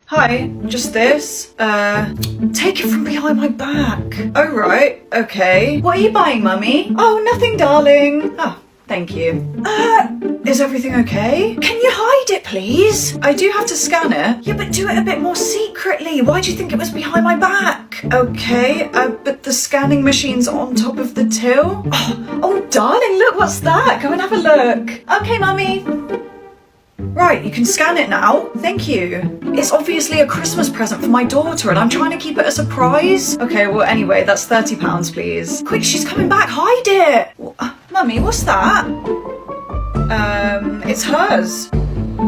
Hi, just this. Take it from behind my back. Oh, right, okay. What are you buying, Mummy? Oh, nothing, darling. Oh, thank you. Is everything okay? Can you hide it, please? I do have to scan it. Yeah, but do it a bit more secretly. Why do you think it was behind my back? Okay, but the scanning machine's on top of the till. Oh, darling, look, what's that? Go and have a look. Okay, Mummy. Right, you can scan it now. Thank you. It's obviously a Christmas present for my daughter and I'm trying to keep it a surprise. Okay, well, anyway, that's £30, please. Quick, she's coming back. Hide it. Mummy, what's that? It's hers.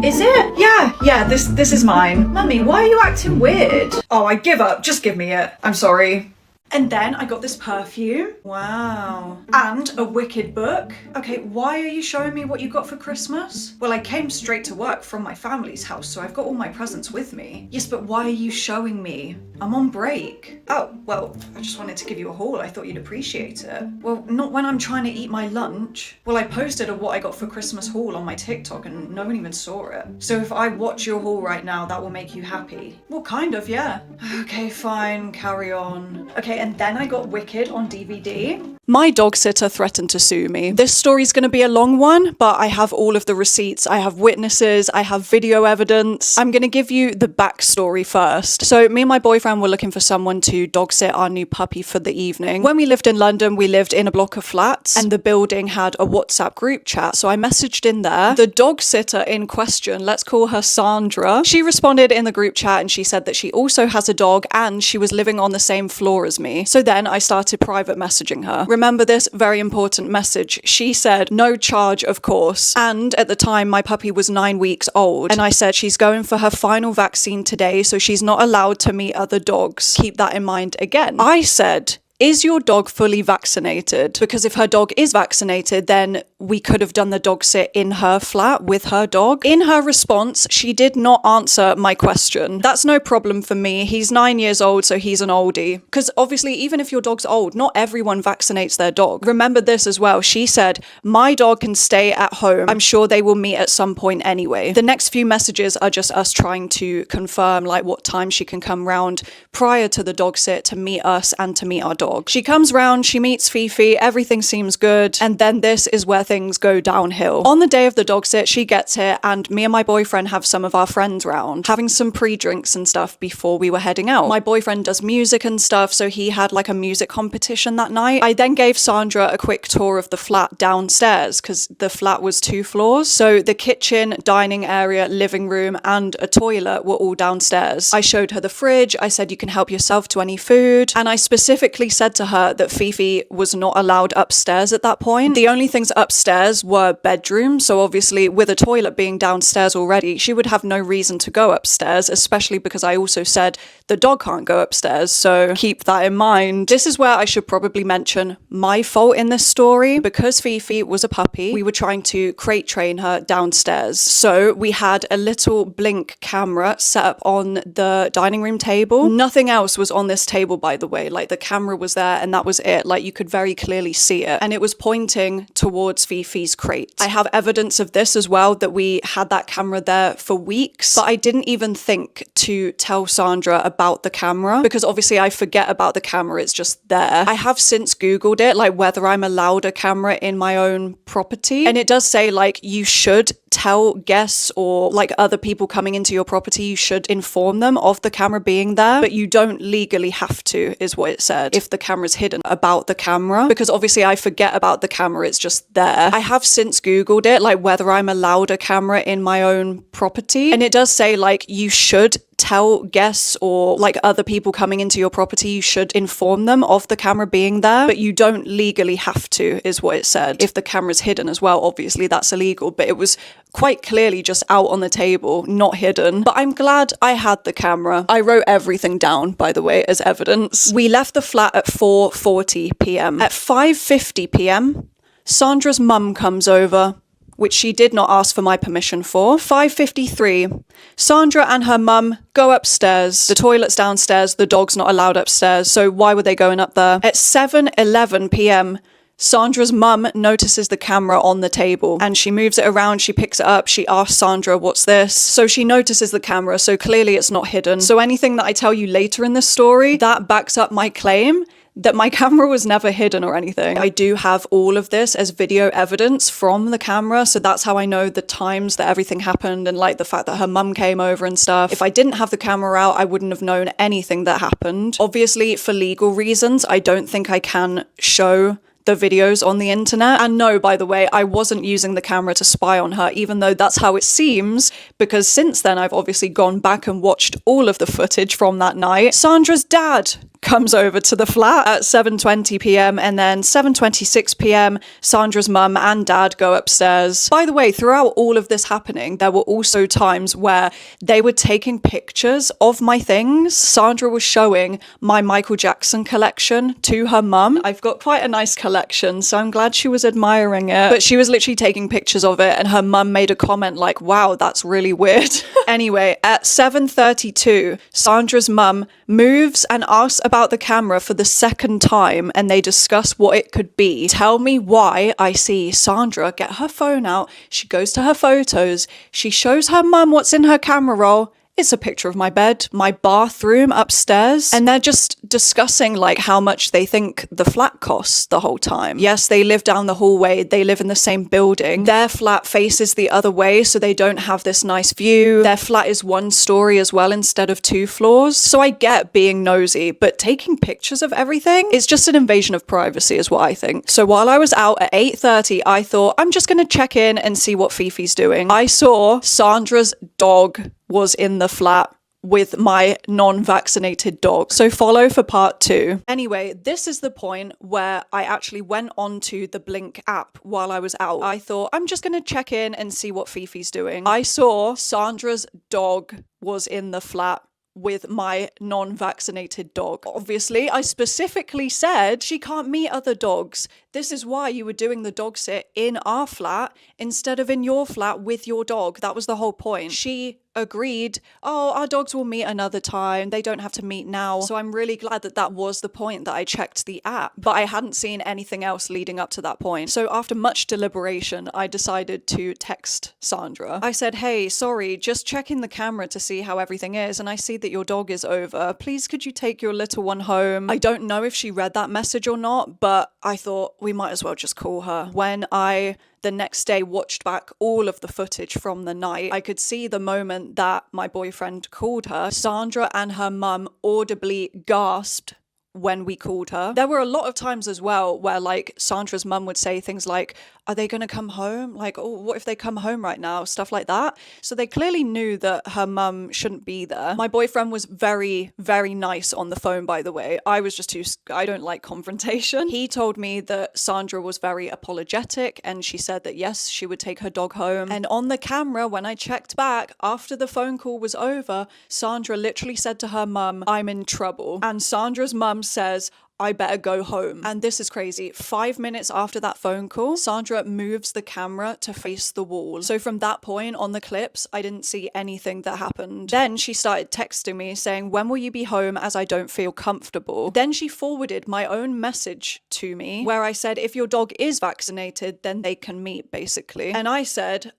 Is it? Yeah, this is mine. Mummy, why are you acting weird? Oh, I give up. Just give me it. I'm sorry. And then I got this perfume. Wow. And a wicked book. Okay, why are you showing me what you got for Christmas? Well, I came straight to work from my family's house, so I've got all my presents with me. Yes, but why are you showing me? I'm on break. Oh, well, I just wanted to give you a haul. I thought you'd appreciate it. Well, not when I'm trying to eat my lunch. Well, I posted a what I got for Christmas haul on my TikTok and no one even saw it. So if I watch your haul right now, that will make you happy. Well, kind of, yeah. Okay, fine, carry on. Okay, and then I got Wicked on DVD. My dog sitter threatened to sue me. This story's gonna be a long one, but I have all of the receipts, I have witnesses, I have video evidence. I'm gonna give you the backstory first. So me and my boyfriend were looking for someone to dog sit our new puppy for the evening. When we lived in London, we lived in a block of flats and the building had a WhatsApp group chat. So I messaged in there. The dog sitter in question, let's call her Sandra, she responded in the group chat and she said that she also has a dog and she was living on the same floor as me. So then I started private messaging her. Remember this very important message. She said, no charge, of course. And at the time, my puppy was 9 weeks old. And I said, she's going for her final vaccine today, so she's not allowed to meet other dogs. Keep that in mind again. I said, is your dog fully vaccinated? Because if her dog is vaccinated, then we could have done the dog sit in her flat with her dog. In her response, she did not answer my question. That's no problem for me. He's 9 years old, so he's an oldie. Because obviously, even if your dog's old, not everyone vaccinates their dog. Remember this as well. She said, my dog can stay at home. I'm sure they will meet at some point anyway. The next few messages are just us trying to confirm like what time she can come round prior to the dog sit to meet us and to meet our dog. She comes round, she meets Fifi, everything seems good, and then this is where things go downhill. On the day of the dog sit, she gets here, and me and my boyfriend have some of our friends round, having some pre-drinks and stuff before we were heading out. My boyfriend does music and stuff, so he had like a music competition that night. I then gave Sandra a quick tour of the flat downstairs, because the flat was 2 floors, so the kitchen, dining area, living room, and a toilet were all downstairs. I showed her the fridge, I said you can help yourself to any food, and I specifically said to her that Fifi was not allowed upstairs at that point. The only things upstairs were bedrooms, so obviously with a toilet being downstairs already, she would have no reason to go upstairs, especially because I also said the dog can't go upstairs, so keep that in mind. This is where I should probably mention my fault in this story. Because Fifi was a puppy, we were trying to crate train her downstairs. So we had a little blink camera set up on the dining room table. Nothing else was on this table, by the way. Like the camera was there and that was it. Like you could very clearly see it, and it was pointing towards Fifi's crate. I have evidence of this as well, that we had that camera there for weeks, but I didn't even think to tell Sandra about the camera because obviously I forget about the camera, it's just there. I have since Googled it, like whether I'm allowed a camera in my own property, and it does say like you should tell guests or like other people coming into your property, you should inform them of the camera being there, but you don't legally have to, is what it said, if the camera's hidden about the camera, because obviously I forget about the camera, it's just there. I have since Googled it, like whether I'm allowed a camera in my own property, and it does say like you should tell guests or like other people coming into your property, you should inform them of the camera being there, but you don't legally have to, is what it said. If the camera's hidden as well, obviously that's illegal, but it was quite clearly just out on the table, not hidden. But I'm glad I had the camera. I wrote everything down, by the way, as evidence. We left the flat at 4:40 p.m. At 5:50 p.m, Sandra's mum comes over, which she did not ask for my permission for. 5:53, Sandra and her mum go upstairs. The toilet's downstairs, the dog's not allowed upstairs, so why were they going up there? At 7:11 p.m, Sandra's mum notices the camera on the table and she moves it around, she picks it up, she asks Sandra, what's this? So she notices the camera, so clearly it's not hidden. So anything that I tell you later in this story, that backs up my claim that my camera was never hidden or anything. I do have all of this as video evidence from the camera, so that's how I know the times that everything happened and like the fact that her mum came over and stuff. If I didn't have the camera out, I wouldn't have known anything that happened. Obviously, for legal reasons, I don't think I can show the videos on the internet. And no, by the way, I wasn't using the camera to spy on her, even though that's how it seems, because since then I've obviously gone back and watched all of the footage from that night. Sandra's dad comes over to the flat at 7:20 p.m. and then 7:26 p.m. Sandra's mum and dad go upstairs. By the way, throughout all of this happening, there were also times where they were taking pictures of my things. Sandra was showing my Michael Jackson collection to her mum. I've got quite a nice collection, so I'm glad she was admiring it. But she was literally taking pictures of it and her mum made a comment like, wow, that's really weird. Anyway, at 7:32, Sandra's mum moves and asks about the camera for the second time and they discuss what it could be. Tell me why I see Sandra get her phone out, she goes to her photos, she shows her mum what's in her camera roll. It's a picture of my bed, my bathroom upstairs, and they're just discussing like how much they think the flat costs the whole time. Yes, they live down the hallway, they live in the same building. Their flat faces the other way, so they don't have this nice view. Their flat is 1 story as well instead of 2 floors. So I get being nosy, but taking pictures of everything is just an invasion of privacy is what I think. So while I was out at 8:30, I thought I'm just gonna check in and see what Fifi's doing. I saw Sandra's dog was in the flat with my non-vaccinated dog. So follow for part 2. Anyway, this is the point where I actually went onto the Blink app while I was out. I thought, I'm just going to check in and see what Fifi's doing. I saw Sandra's dog was in the flat with my non-vaccinated dog. Obviously, I specifically said she can't meet other dogs. This is why you were doing the dog sit in our flat instead of in your flat with your dog. That was the whole point. She agreed, oh, our dogs will meet another time. They don't have to meet now. So I'm really glad that that was the point that I checked the app, but I hadn't seen anything else leading up to that point. So after much deliberation, I decided to text Sandra. I said, hey, sorry, just checking the camera to see how everything is. And I see that your dog is over. Please, could you take your little one home? I don't know if she read that message or not, but I thought we might as well just call her. When I the next day watched back all of the footage from the night, I could see the moment that my boyfriend called her. Sandra and her mum audibly gasped when we called her. There were a lot of times as well where like Sandra's mum would say things like, are they going to come home? Like, oh, what if they come home right now? Stuff like that. So they clearly knew that her mum shouldn't be there. My boyfriend was very, very nice on the phone, by the way. I was just I don't like confrontation. He told me that Sandra was very apologetic and she said that yes, she would take her dog home. And on the camera, when I checked back after the phone call was over, Sandra literally said to her mum, I'm in trouble. And Sandra's mum says, I better go home. And this is crazy. 5 minutes after that phone call, Sandra moves the camera to face the wall. So from that point on the clips, I didn't see anything that happened. Then she started texting me saying, when will you be home as I don't feel comfortable? Then she forwarded my own message to me where I said, if your dog is vaccinated, then they can meet basically. And I said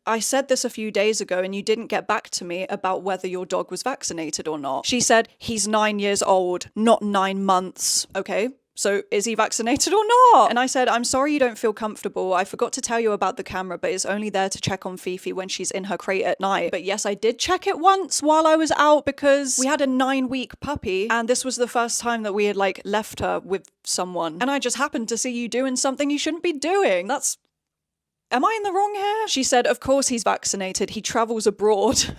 this a few days ago and you didn't get back to me about whether your dog was vaccinated or not. She said, he's 9 years old, not 9 months. Okay. So is he vaccinated or not? And I said, I'm sorry you don't feel comfortable. I forgot to tell you about the camera, but it's only there to check on Fifi when she's in her crate at night. But yes, I did check it once while I was out because we had a 9-week puppy and this was the first time that we had like left her with someone. And I just happened to see you doing something you shouldn't be doing. Am I in the wrong here? She said, of course he's vaccinated. He travels abroad.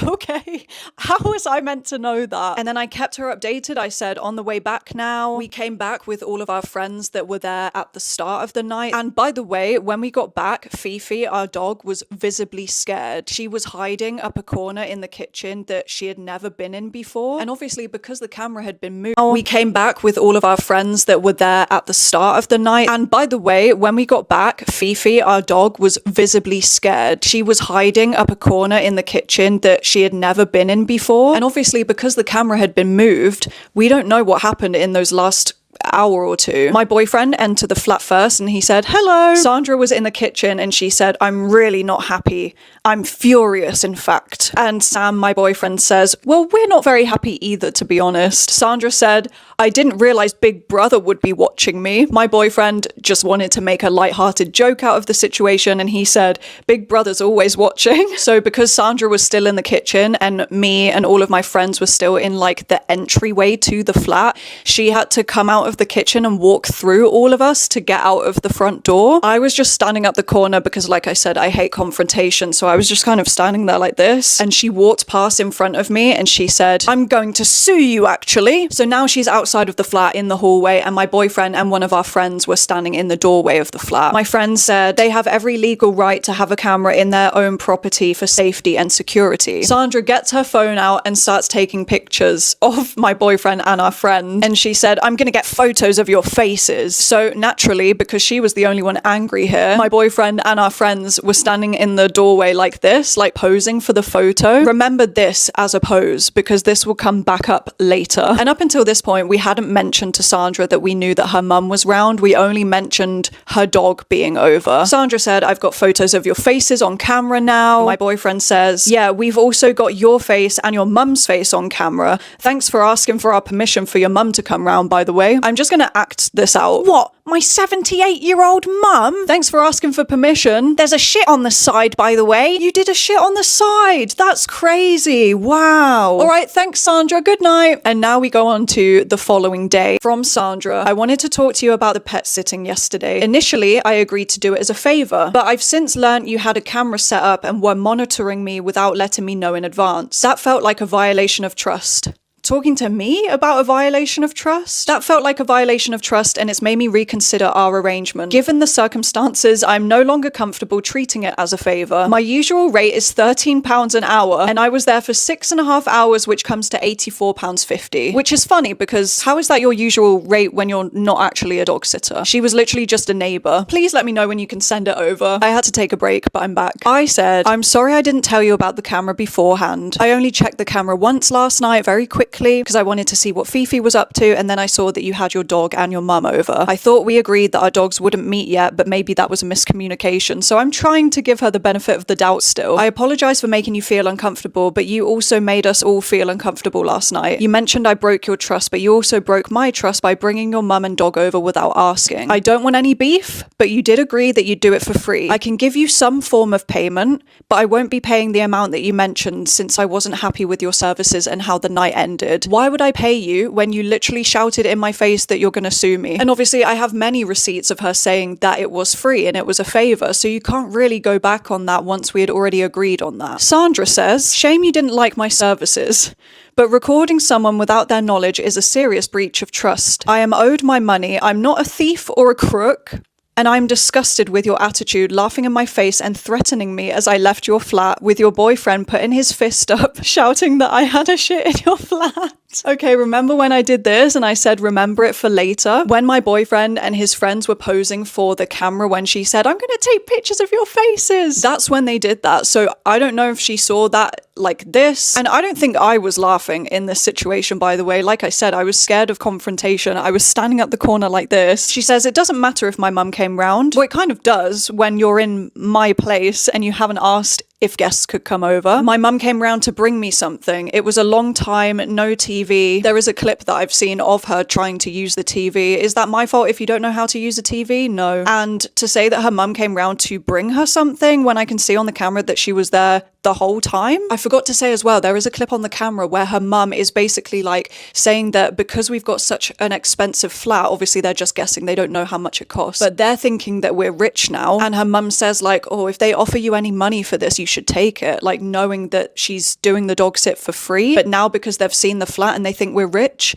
Okay. How was I meant to know that? And then I kept her updated. I said, on the way back now. We came back with all of our friends that were there at the start of the night. And by the way, when we got back, Fifi, our dog, was visibly scared. She was hiding up a corner in the kitchen that she had never been in before. And obviously, because the camera had been moved, we came back with all of our friends that were there at the start of the night. And by the way, when we got back, Fifi, our dog, was visibly scared. She was hiding up a corner in the kitchen that she had never been in before. And obviously, because the camera had been moved, we don't know what happened in those last hour or two. My boyfriend entered the flat first and he said, hello. Sandra was in the kitchen and she said, I'm really not happy. I'm furious, in fact. And Sam, my boyfriend, says, well, we're not very happy either, to be honest. Sandra said, I didn't realize Big Brother would be watching me. My boyfriend just wanted to make a lighthearted joke out of the situation and he said, Big Brother's always watching. So because Sandra was still in the kitchen and me and all of my friends were still in like the entryway to the flat, she had to come out of the kitchen and walk through all of us to get out of the front door. I was just standing at the corner because, like I said, I hate confrontation, so I was just kind of standing there like this, and she walked past in front of me and she said, I'm going to sue you, actually. So now she's outside of the flat in the hallway and my boyfriend and one of our friends were standing in the doorway of the flat. My friend said they have every legal right to have a camera in their own property for safety and security. Sandra gets her phone out and starts taking pictures of my boyfriend and our friend, and she said, I'm gonna get photos of your faces. So naturally, because she was the only one angry here, my boyfriend and our friends were standing in the doorway like this, like posing for the photo. Remember this as a pose because this will come back up later. And up until this point, we hadn't mentioned to Sandra that we knew that her mum was round. We only mentioned her dog being over. Sandra said, I've got photos of your faces on camera now. My boyfriend says, yeah, we've also got your face and your mum's face on camera. Thanks for asking for our permission for your mum to come round, by the way. I'm just gonna act this out. What? My 78-year-old mum? Thanks for asking for permission. There's a shit on the side, by the way. You did a shit on the side. That's crazy. Wow. All right, thanks, Sandra. Good night. And now we go on to the following day. From Sandra, I wanted to talk to you about the pet sitting yesterday. Initially, I agreed to do it as a favor, but I've since learned you had a camera set up and were monitoring me without letting me know in advance. That felt like a violation of trust. Talking to me about a violation of trust? That felt like a violation of trust and it's made me reconsider our arrangement. Given the circumstances, I'm no longer comfortable treating it as a favour. My usual rate is £13 an hour and I was there for 6.5 hours, which comes to £84.50. Which is funny because how is that your usual rate when you're not actually a dog sitter? She was literally just a neighbour. Please let me know when you can send it over. I had to take a break, but I'm back. I said, I'm sorry I didn't tell you about the camera beforehand. I only checked the camera once last night, very quickly, because I wanted to see what Fifi was up to, and then I saw that you had your dog and your mum over. I thought we agreed that our dogs wouldn't meet yet, but maybe that was a miscommunication, so I'm trying to give her the benefit of the doubt still. I apologise for making you feel uncomfortable, but you also made us all feel uncomfortable last night. You mentioned I broke your trust, but you also broke my trust by bringing your mum and dog over without asking. I don't want any beef, but you did agree that you'd do it for free. I can give you some form of payment, but I won't be paying the amount that you mentioned since I wasn't happy with your services and how the night ended. Why would I pay you when you literally shouted in my face that you're going to sue me? And obviously I have many receipts of her saying that it was free and it was a favour, so you can't really go back on that once we had already agreed on that. Sandra says, shame you didn't like my services. But recording someone without their knowledge is a serious breach of trust. I am owed my money. I'm not a thief or a crook. And I'm disgusted with your attitude, laughing in my face and threatening me as I left your flat with your boyfriend putting his fist up, shouting that I had a shit in your flat. Okay, remember when I did this and I said remember it for later? When my boyfriend and his friends were posing for the camera when she said, I'm gonna take pictures of your faces. That's when they did that. So I don't know if she saw that like this. And I don't think I was laughing in this situation, by the way. Like I said, I was scared of confrontation. I was standing at the corner like this. She says, it doesn't matter if my mum came round. Well, it kind of does when you're in my place and you haven't asked if guests could come over. My mum came round to bring me something. It was a long time, no TV. There is a clip that I've seen of her trying to use the TV. Is that my fault if you don't know how to use a TV? No. And to say that her mum came round to bring her something when I can see on the camera that she was there the whole time. I forgot to say as well, there is a clip on the camera where her mum is basically like saying that because we've got such an expensive flat, obviously they're just guessing, they don't know how much it costs, but they're thinking that we're rich now. And her mum says like, oh, if they offer you any money for this, you should take it, like knowing that she's doing the dog sit for free. But now because they've seen the flat and they think we're rich,